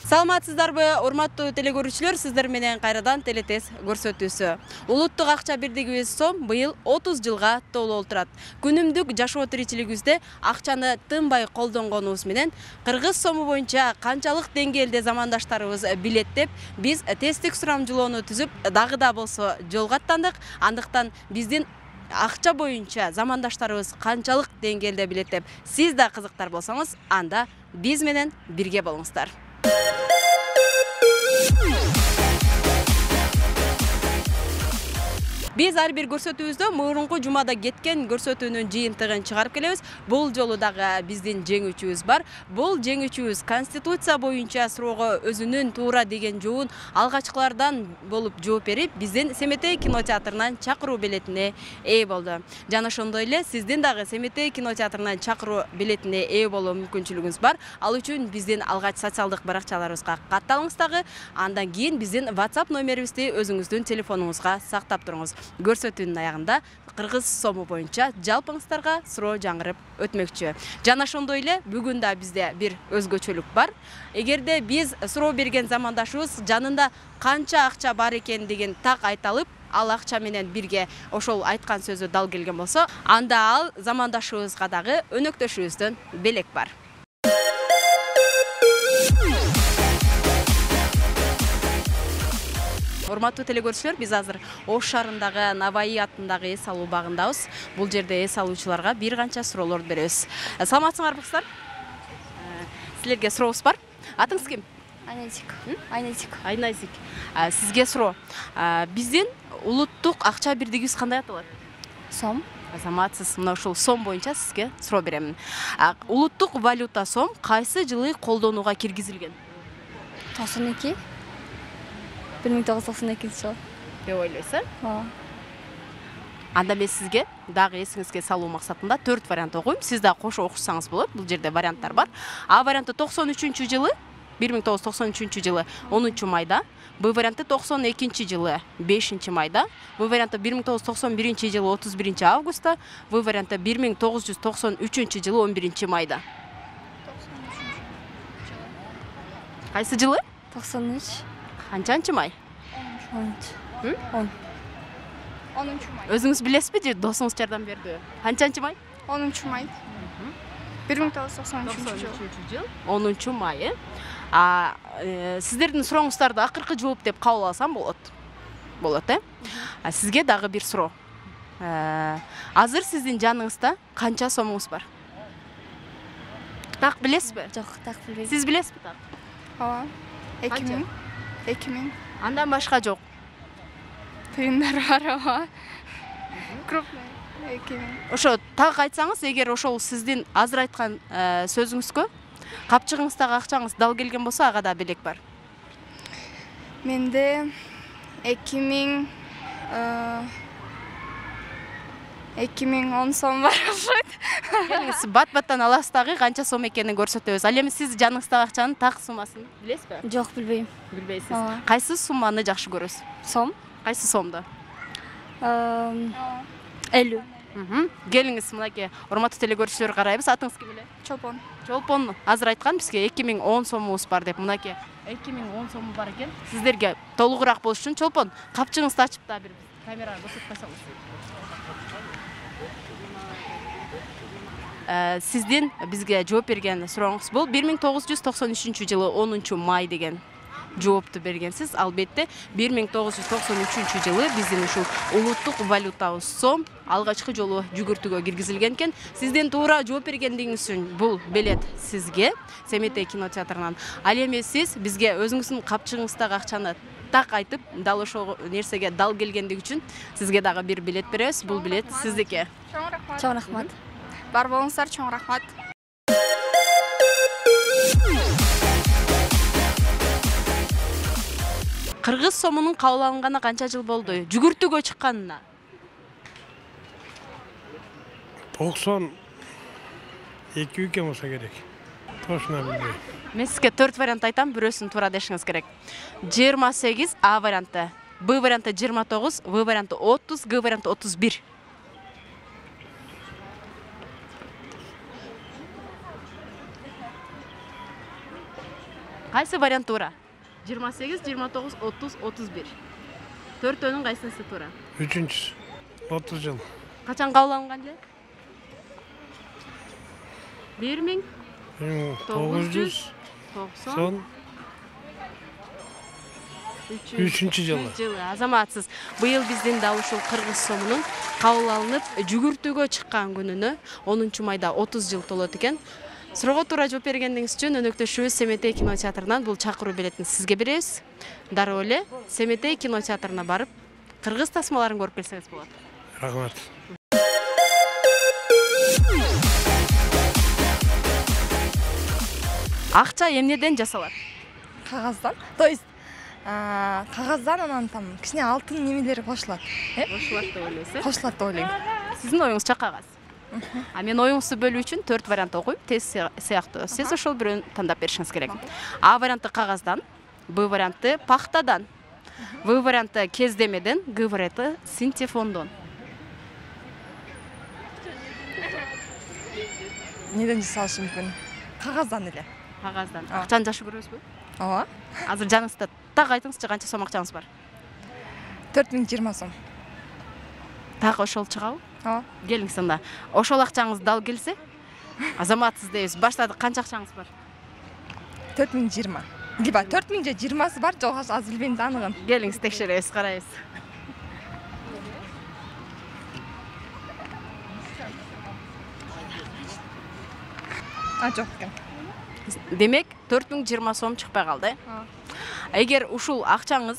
Саламатсыздарбы, урматтуу телекөрүүчүлөр, сиздер менен кайрадан телетез көрсөтүүсү. Улуттук акча бирдигибиз сом быйыл 30 жылга толуп отурат. Күнүмдүк жашоо тиричилигибизде акчаны тынбай колдонгонубуз менен кыргыз сому боюнча канчалык деңгээлде замандаштарыбыз билет деп биз тесттик сурамжылоону түзүп, дагы да болсо жолго аттандык. Андыктан биздин акча боюнча замандаштарыбыз канчалык деңгээлде билет деп сиз да кызыктар болсоңуз, анда биз менен бирге болуңуздар. Biz ар бир көрсөтүүбүздө мурунку жумада кеткен көрсөтүүнүн жыйынтыгын чыгарып келебиз. Бул жолу дагы биздин жеңүүчүбүз бар. Бул жеңүүчүбүз Конституция боюнча суроого өзүнүн туура деген жообун алгачкылардан болуп жооп берип, биздин Семетей кинотеатрынан чакыруу билетине ээ болду. Жана ошондой эле сиздин дагы Семетей кинотеатрынан чакыруу билетине ээ болуу мүмкүнчүлүгүңүз бар. Ал үчүн биздин алгач социалдык баракчаларыбызга катталыңыз дагы. Андан кийин биздин WhatsApp номерибизди өзүңүздүн телефонуңузга сактап туруңуз. Көрсөтүүнүн аягында кыргыз сому боюнча жалпыңыздарга суроо жаңырып өтмөкчү. Жана ошондой эле бүгүн да бизде бир өзгөчөлүк бар. Эгерде биз суроо берген замандашыбыз жанында канча акча бар экендигин так айта алып, ал акча менен бирге ошол айткан сөзү дал келген болсо, анда ал замандашыбызга дагы өнөктөшүбүздөн белек бар. Урматтуу телекөрүүчүлөр, биз азыр Ош шаарындагы Наваи атындагы эс алуу багындабыз. Бул жерде эс алуучуларга бир канча суроолорду беребиз. Саламатсыңарбы кыздар? Силерге сурообуз бар. Атыңыз ким? Айназик. Сизге суроо. Биздин улуттук акча бирдигибиз кандай аталат? Сом. Азаматсыз, мына ушул сом боюнча сизге суроо беремин. Улуттук валюта сом кайсы жылы колдонууга киргизилген? 92. 1992 жыл. Деп ойлойсуң? Анда мен сизге дагы эсиңизге салуу максатында 4 вариант окуйм. Сиз да кошо окушсаңыз болот. Бул жерде варианттар бар. А варианты 93 жылы, 1993 жылы 10 майда. Б варианты 92 жылы 5 майда. Б варианты 1991 жылы 31 августта. В варианты 1993 жылы 11 майда. Кайсы жылы? 93. Канчанчы май? 10. 10 май. Өзүңүз билесизби же досуңуз жардам берди? Канчанчы май? 10 май. 1993 жыл. 10 май. Сиздердин сурооңуздарды акыркы жооп деп кабыл алсам болот. Болот, Сизге дагы бир суроо. Азыр сиздин жаныңызда канча сомуңуз бар? Так билесизби? Жок, так билбейм. Сиз билесизби так? Ооба. 2000. Андан башка жок. Тыйындар бар, ооба. Крупный 2000. Ошо так айтсаңыз, эгер ошол сиздин азыр айткан сөзүңүзгө капчыгыңыздагы акчаңыз дал келген болсо, ага да белек бар. Менде 2010 сом бар. Келиңиз, бат-баттан аласыз дагы канча сом экенин көрсөтөбүз. Ал эми сиз жаныңыздагы акчанын так суммасын билесизби? Жок, билбейм. Билбейсиз. Кайсы сумманы жакшы көрөсүз? Сом? Кайсы сомду? 50. Келиңиз, мынакей урматтуу телекөрүүчүлөр, карайбыз. Атыңыз ким эле? Чолпон. Чолпон. Азыр айткан бизге 2010 сомубуз бар деп. Мынакей 2010 сому бар экен. Сиздерге толугураак болуш үчүн Чолпон, капчыгыңызды ачып да бир камерага көрсөтпөйсөңүз. Сиздин бизге жооп берген сурооңуз бул 1993 жылы 10 май деген жоопту бергенсиз. Албетте 1993 жылы биздин ушул улуттук валютабыз сом алгачкы жолу жүгүртүүгө киргизилген экен. Сиздин туура жооп бергендигиңиз үчүн бул билет сизге Семетей кинотеатрынан. Ал эми сиз бизге өзүңүздүн капчыгыңыздагы акчаны так айтып, дал ошол нерсеге дал келгендиги үчүн сизге дагы бир билет беребиз. Бул билет сиздики. Чоң рахмат. Бар болуңуздар, чоң рахмат. Кыргыз сомунун кабыл алынганы канча жыл болду? Жүгүртүүгө чыкканына? 92 экен болсо керек. Точно билбейм. Мен сизге 4 вариант айтам, бирөөсүн туура дешиңиз керек. 28 А варианты, Б варианты 29, В варианты 30, Г варианты 31. Кайсы вариант туура? 28, 29, 30, 31. Төртөөнүн кайсысы туура? Üçüncüsü. 30 yıl. Качан кабыл алынган эле? 1990 Son 3-cü yılı. Азаматсыз. Быйыл биздин да ушул кыргыз сомунун кабыл алынып жүгүртүүгө чыккан күнүнө 10 майда 30 жыл толот экен. Суроого туура жооп бергениңиз үчүн өнөктөшүбүз Семетей кинотеатрынан бул чакыруу билетин сизге беребиз. Дароо эле Семетей кинотеатрына барып, кыргыз тасмаларын көрүп келсеңиз болот. Rahmet. Акча эмнеден жасалат? Кагаздан. То есть кагаздан анан там кичине алтын немелери кошулат. Кошулат деп ойлойсуз? Кошулат деп ойлойм. Сиздин оюңузча кагаз. Мен оюңузду бөлүү үчүн 4 вариант окуйм, тест сыяктуу. Сиз ошол бирөөнү тандап беришиңиз керек. А варианты кагаздан, Б варианты пахтадан, В варианты кездемеден, Г варианты синтефондон. Неден жасалышы мүмкүн? Кагаздан эле. Кагаздан. Акчаны жакшы көрөсүзбү? Ооба. Азыр жаныңызда так айтыңызчы канча сом акчаңыз бар? 4020 сом. Так ошол чыгабы? Ооба. Келиңиз анда. Ошол акчаңыз дал келсе, азаматсыз дейбиз. Баштадык канча акчаңыз бар? 4020. Либо 4000 же 20сы бар, жок азыр билбейм да аныгын. Келиңиз текшеребиз, карайбыз. Жок экен. Демек 4020 сом чыкпай калды. Эгер ушул акчаңыз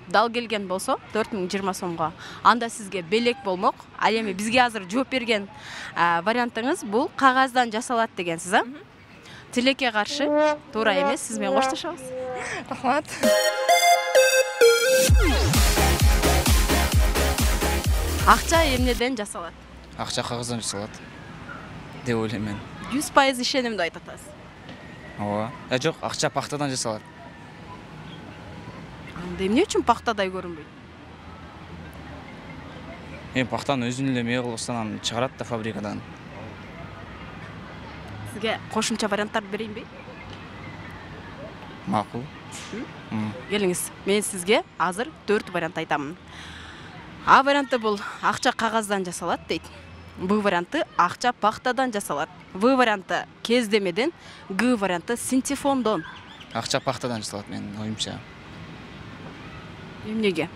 дал келген болсо 4020 сомго, анда сизге белек болмок. Ал эми бизге азыр жооп берген вариантыңыз бул кагаздан жасалат дегенсиз, а? Тилекке каршы туура эмес, сиз менен коштошобуз. Рахмат. Акча эмнеден жасалат? Акча кагаздан жасалат деп ойлойм мен. 100% ишенимдүү айтып атасыз. Ооба. Жок, акча пахтадан жасалат. Анда эмне үчүн пахтадай көрүнбөйт? Пахтаны өзүнүн эле эмне кылып чыгарат да фабрикадан. Сизге кошумча варианттарды берейинби? Макул. Келиңиз, мен сизге азыр 4 вариант айтамын. А варианты бул акча кагаздан жасалат дейт. Б варианты акча пахтадан жасалат. В варианты кездемеден, Г варианты синтефондон. Акча пахтадан жасалат менин оюмча. Эмнеге?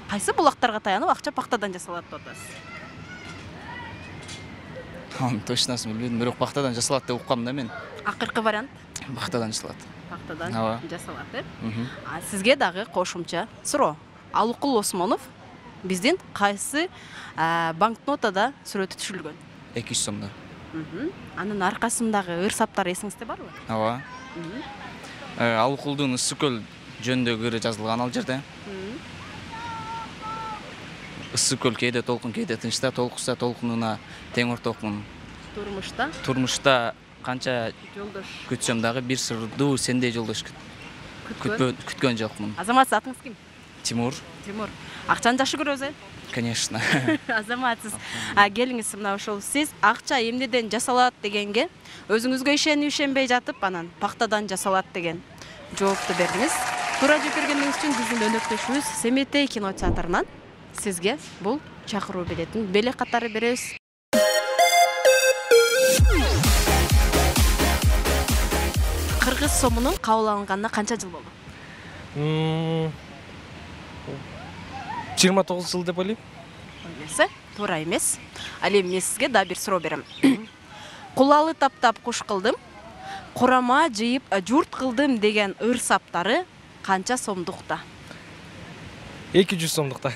Кайсы булактарга таянып акча пахтадан жасалат деп атасыз? Точносын билбедим, бирок пахтадан жасалат деп уккам да мен. Акыркы вариант Пахтадан жасалат. пахтадан жасалат, Ооба. Сизге дагы кошумча суроо. Алыкул Осмонов биздин кайсы банкнотада сүрөтү түшүлгөн? 200 сомдо. Анын аркасындагы ыр саптар эсиңизде барбы? Ооба. Алыкулдун ысык көл жөнүндөгү ыры жазылган ал жерде. Ысык көл кээде толкун, кээде тынчта, толкуса толкунуна тең ортокмун. Турмушта канча Жолдош күтсөм дагы бир сырдуу сендей жолдош күткөн жокмун. Азамат, атыңыз ким? Тимур. Тимур. Акчаны жакшы көрөсүз? Конечно. Азаматсыз. Келиңиз, мына ошол сиз акча эмнеден жасалат дегенге өзүңүзгө ишенип ишенбей жатып, анан пахтадан жасалат деген жоопту бердиңиз. Туура жооп бергениңиз үчүн биздин өнөктөшүбүз Семетей кинотеатрынан сизге бул чакыруу билетин белек катары беребиз. Кыргыз сомунун кабыл алынганына канча жыл болду? 29 yıl деп ойлойм. Эмесе, туура эмес. Ал эми мен сизге да бир суроо берем. Кулалы таптап куш кылдым, курама жыйып журт кылдым деген ыр саптары канча сомдукта? 200 сомдукта.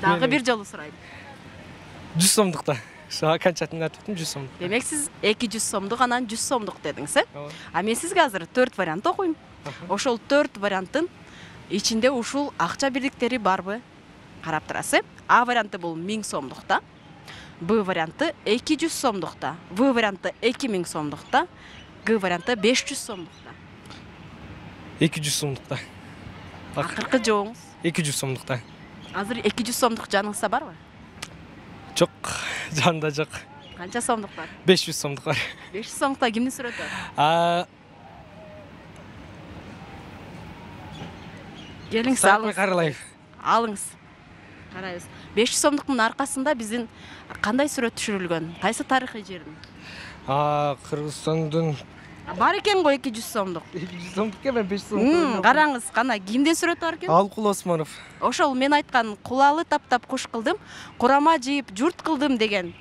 Дагы бир жолу сурайм. 100 сомдукта. Сага канчатын айтып аттым, 100 сомдук. Демек сиз 200 сомдук анан 100 сомдук дедиңиз, э? Ооба. Мен сизге азыр 4 вариант окуйм. Ошол 4 варианттын ичинде ушул акча бирдиктери барбы? Карап турасыз. А варианты бул 1000 сомдукта. Б варианты 200 сомдукта. В варианты 2000 сомдукта. Г варианты 500 сомдукта. 200 сомдукта. Акыркы жооңуз? 200 сомдукта. Азыр 200 сомдук жаныңызда барбы? Жок, жанында жок. Канча сомдук бар? 500 сомдук бар. 500 сомдукта кимдин сүрөтү? Келиңиз, Сарыкбай Каралаев. алыңыз. Карайбыз. 500 сомдуктун аркасында биздин кандай сүрөт түшүрүлгөн? Кайсы тарыхый жердин? Кыргызстандын Бар экен го 200 сомдук. 200 сомдук экен, 500 сомдук. Караңыз, кана кимдин сүрөтү бар экен? Алкул Осмонов. Ошол мен айткан кулалы таптап куш кылдым, курама жыйып журт кылдым деген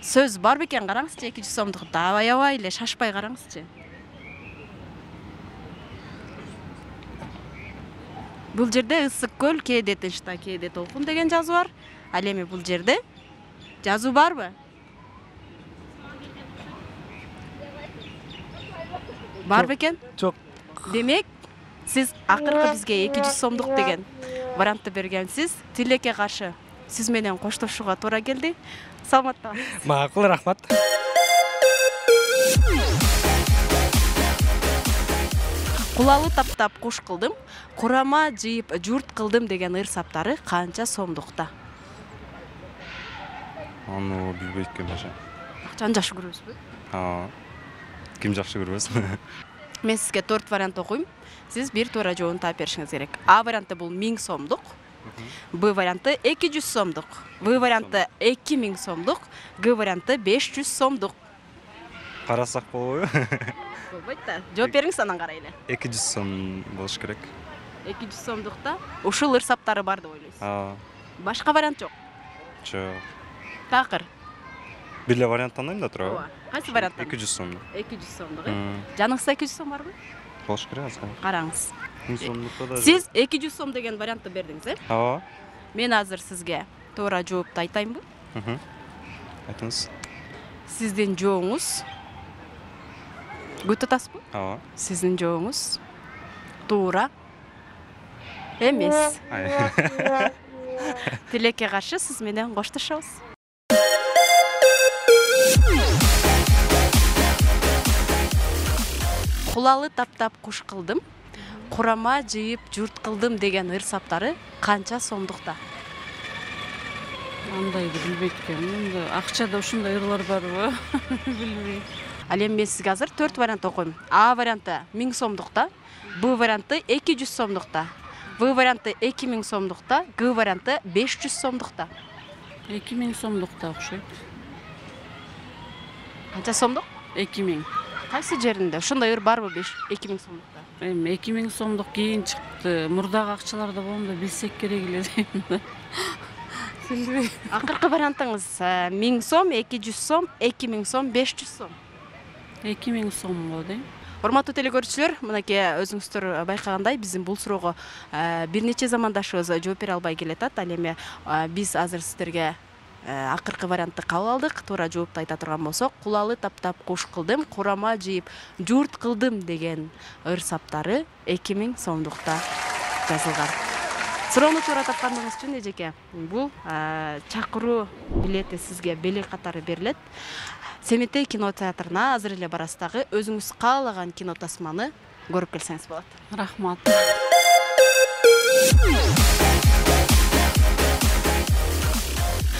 сөз бар бекен? Караңызчы 200 сомдукта. Аябай эле шашпай караңызчы. Бул жерде ысык көл, кээде тынчта, кээде толкун деген жазуу бар. Ал эми бул жерде жазуу барбы? Бар бекен? Жок. Демек, сиз акыркы бизге 200 сомдук деген вариантты бергенсиз. Тилекке каршы сиз менен коштошууга туура келди. Саламатта. Макул, рахмат. Кулалы таптап куш кылдым, курама жыйып журт кылдым деген ыр саптары канча сомдукта? Аны билбейт экен баша. Акчаны жакшы көрөсүзбү? Ким жакшы көрбөс? Мен сизге 4 вариант окуйм. Сиз бир туура жообун таап беришиңиз керек. А варианты бул 1000 сомдук. Б варианты 200 сомдук. В варианты 2000 сомдук. Г варианты 500 сомдук. Карасак болбойбу? Болбойт да. Жооп бериңиз, анан карайлы. 200 сом болуш керек. 200 сомдукта ушул ыр саптары бар деп ойлойсуз. Башка вариант жок. Жок. Такыр. Бир вариант тандайм да туурабы? Кайсы вариант? 200 сом. 200 сомдук. Жаныңызда 200 сом барбы? Болуш керек азыр. Караңыз. 1000 сомдукта да. Сиз 200 сом деген вариантты бердиңиз, э? Ооба. Мен азыр сизге туура жоопту айтайынбы? Айтыңыз. Сиздин жооңуз күтүп атасызбы? Ооба. Сиздин жооңуз туура эмес. Тилекке каршы сиз менен коштошобуз. Кулалы таптап куш кылдым, курама жыйып журт кылдым деген ыр саптары канча сомдукта? Андайды билбейт экенмин. Акчада ушундай ырлар барбы? Билбейм. Ал эми мен сизге азыр 4 вариант окуйм. А варианты 1000 сомдукта, Б варианты 200 сомдукта, В варианты 2000 сомдукта, Г варианты 500 сомдукта. 2000 сомдукта окшойт. Канча сомдук? 2000. Кайсы жеринде? Ушундай ыр барбы 2000 сомдукта? Эми 2000 сомдук кийин чыкты. Мурдагы акчаларда болгондо билсек керек эле дейм да. Билбейм. Акыркы вариантыңыз 1000 сом, 200 сом, 2000 сом, 500 сом. 2000 сомго дейм. Урматтуу телекөрүүчүлөр, мынакей өзүңүздөр байкагандай биздин бул суроого бир нече замандашыбыз жооп бере албай келатат. Ал эми биз азыр сиздерге акыркы вариантты кабыл алдык. Туура жоопту айта турган болсок, кулалы таптап куш кылдым, курама жыйып журт кылдым деген ыр саптары 2000 сомдукта жазылган. Суроону туура тапкандыгыңыз үчүн эжеке, бул чакыруу билети сизге белек катары берилет. Семетей кинотеатрына азыр эле барасыз дагы өзүңүз каалаган кино тасманы көрүп келсеңиз болот. Рахмат.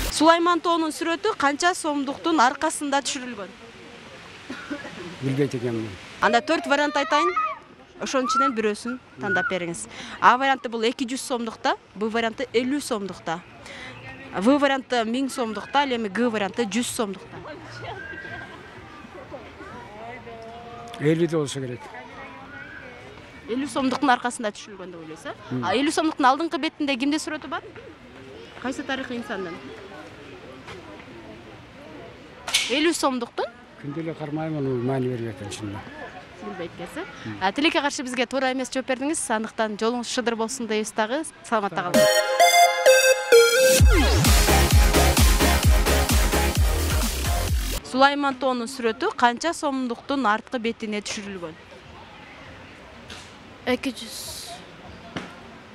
Сулайман тоонун сүрөтү канча сомдуктун аркасында түшүрүлгөн? Билбейт экенмин. Анда 4 вариант айтайын. Ошонун ичинен бирөөсүн тандап бериңиз. А варианты бул 200 сомдукта, Б варианты 50 сомдукта, В варианты 1000 сомдукта, ал эми Г варианты 100 сомдукта. 50 болушу керек. 50 сомдуктун аркасында түшүрүлгөн деп ойлойсуз, э? А 50 сомдуктун алдыңкы бетинде кимде сүрөтү бар? Кайсы тарыхый инсандын? 50 сомдуктун? Күндө эле кармайм, аны маани бербейт чынында. Билбейт экенсиз. Тилекке каршы бизге туура эмес жооп бердиңиз. Андыктан жолуңуз шыдыр болсун дейбиз дагы. Саламатта калыңыз. Сулайман тоонун сүрөтү канча сомдуктун арткы бетине түшүрүлгөн? 200.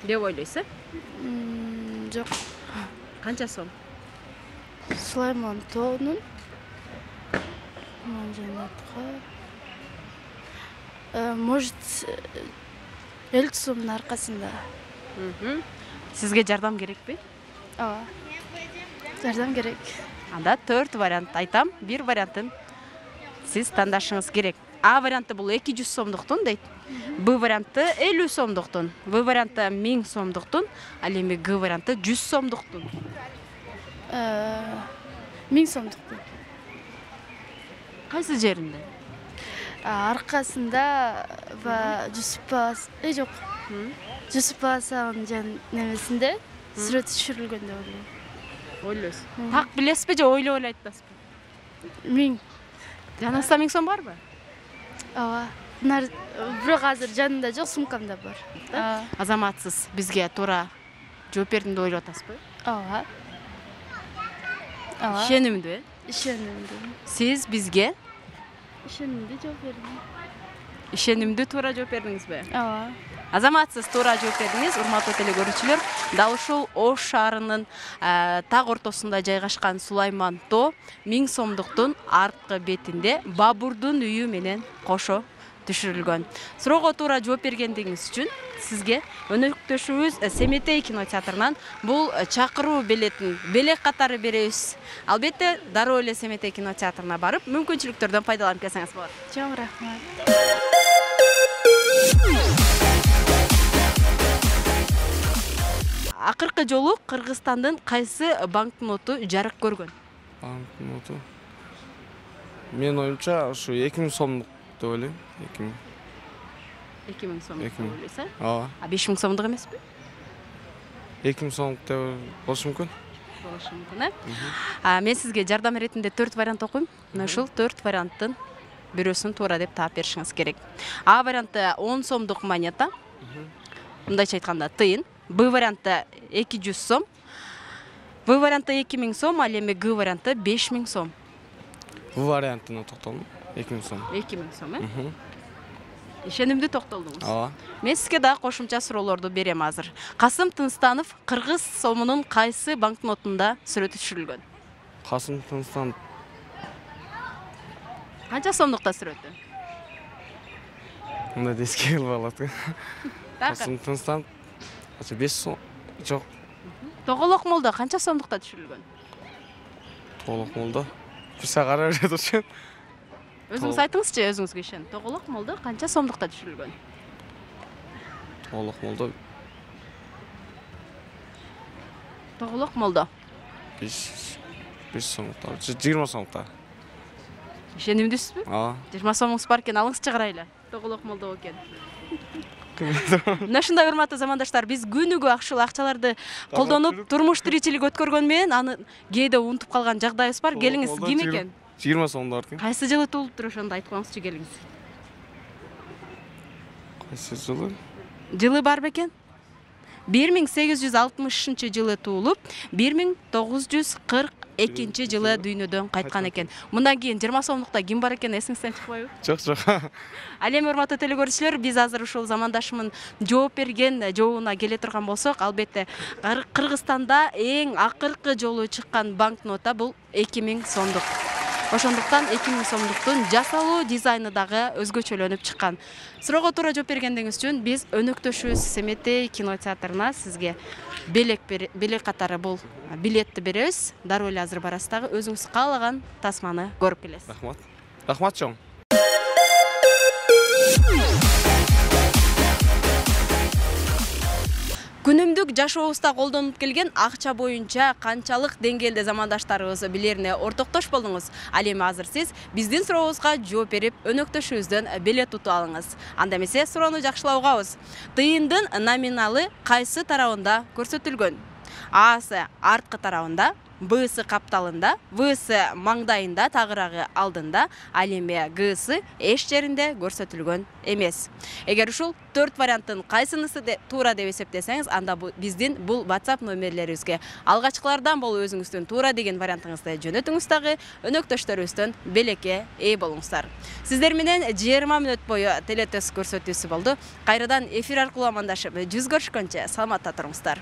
Деп ойлойсуз, э? Жок. Канча сом? Сулайман тоонун может 50 сомдун аркасында. Сизге жардам керекпи? Ооба. Жардам керек. Анда 4 вариант айтам. Бир вариантын сиз тандашыңыз керек. А варианты бул 200 сомдуктун дейт. Б варианты 50 сомдуктун. В варианты 1000 сомдуктун. Ал эми Г варианты 100 сомдуктун. 1000 сомдуктун. Кайсы жеринде? Аркасында Жүсүп жок. Жүсүп Асагын немесинде сүрөт түшүрүлгөн деп ойлойм. Ойлойсуз. Так билесизби же ойлоп эле айтасызбы? 1000. Жаныңызда 1000 сом барбы? Ооба. Бирок азыр жанымда жок, сумкамда бар. Азаматсыз бизге туура жооп бердим деп ойлоп атасызбы? Ооба. Ишенимдүү. Ишенимдүү. Сиз бизге Ишенимдүү жооп бердим. ишенимдүү туура жооп бердиңизби? Ооба. Азаматсыз туура жооп бердиңиз. Урматтуу телекөрүүчүлөр, дал ушул Ош шаарынын так ортосунда жайгашкан Сулайман тоо 1000 сомдуктун арткы бетинде Бабурдун үйү менен кошо түшүрүлгөн. Суроого туура жооп бергендигиңиз үчүн сизге өнөктөшүбүз Семетей кинотеатрынан бул чакыруу билетин белек катары беребиз. Албетте, дароо эле Семетей кинотеатрына барып, мүмкүнчүлүктөрдөн пайдаланып келсеңиз болот. Чоң рахмат. Акыркы жолу Кыргызстандын кайсы банкноту жарык көргөн? Банкноту. Мен оюмча ушу 2000 сомдук деп ойлойм. 2000. 2000 сом деп ойлойсуз? Ооба. 5000 сомдук эмеспи? 2000 сомдук деп болушу мүмкүн. Болушу мүмкүн, Мен сизге жардам иретинде 4 вариант окуйм. Мына ушул 4 варианттын бирөөсүн туура деп таап беришиңиз керек. А варианты 10 сомдук монета. Мындайча айтканда тыйын. Б варианты 200 сом. В варианты 2000 сом, ал эми Г варианты 5000 сом. В вариантына токтолдум. 2000 сом. 2000 сом, Ишенимдүү токтолдуңуз. Ооба. Мен сизге дагы кошумча суроолорду берем азыр. Касым Тынстанов кыргыз сомунун кайсы банкнотунда сүрөтү түшүрүлгөн? Касым Тынстанов Канча сомдукта сүрөтү? мындай деске алат. Такыр. Касым Тынстанов 5 сом жок. Тоголок молдо канча сомдукта түшүрүлгөн? Толук молдо. Бир сагара берет турчу. Өзүңүз айтыңызчы, өзүңүзгө ишен. Тоголок молдо канча сомдукта түшүрүлгөн? Толук молдо. Тоголок молдо. 5 сомдукта. 20 сомдукта. Ишенимдүүсүзбү? Ооба. 20 сомуңуз бар экен, алыңызчы карайлы. Тоголок молдо экен. Мына ушундай урматтуу замандаштар, биз күнүгө ушул акчаларды колдонуп, турмуш тиричилик өткөргөн менен аны кээде унутуп калган жагдайыбыз бар. Келиңиз, ким экен? 20 сом бар экен. Кайсы жылы туулуптур, ошондо айтып коюңузчу, келиңиз. Кайсы жылы? Жылы бар бекен? 1860-жылы туулуп, 1942 жылы дүйнөдөн кайткан экен. Мындан кийин 20 сомдукта ким бар экен, эсиңизден чыкпайбы? Жок. Ал эми урматтуу телекөрүүчүлөр, биз азыр ушул замандашымын жооп берген жообуна келе турган болсок, албетте Кыргызстанда эң акыркы жолу чыккан банкнота бул 2000 сомдук. Ошондуктан 2000 сомдуктун жасалуу дизайны дагы өзгөчөлөнүп чыккан. Суроого туура жооп бергендиңиз үчүн биз өнөктөшүбүз Семетей кинотеатрына сизге белек катары бул билетти беребиз. Дароо эле азыр барасыз дагы өзүңүз каалаган тасманы көрүп келесиз. Рахмат. Рахмат чоң. Күнүмдүк жашообузда колдонуп келген акча боюнча канчалык деңгээлде замандаштарыбыз билерине ортоктош болдуңуз? Ал эми азыр сиз биздин сурообузга жооп берип, өнөктөшүбүздөн билет утуп алыңыз. Анда эмесе суроону жакшылап угабыз. Тыйындын номиналы кайсы тарабында көрсөтүлгөн? Асы арткы тарабында, Б'сы капталында, В'сы маңдайында, тагыраагы алдында, ал эми Г'сы эч жеринде көрсөтүлгөн эмес. Эгер ушул 4 варианттын кайсынысы туура деп эсептесеңиз, анда биздин бул WhatsApp номерлерибизге алгачкылардан болуп өзүңүздүн туура деген вариантыңызды жөнөтүңүз, дагы өнөктөштөрүбүздөн белекке ээ болуңуздар. Сиздер менен 20 мүнөт бою телетест көрсөтүүсү болду. Кайрадан эфир аркылуу амандашып, жүз көрүшкөнчө саламатта туруңуздар.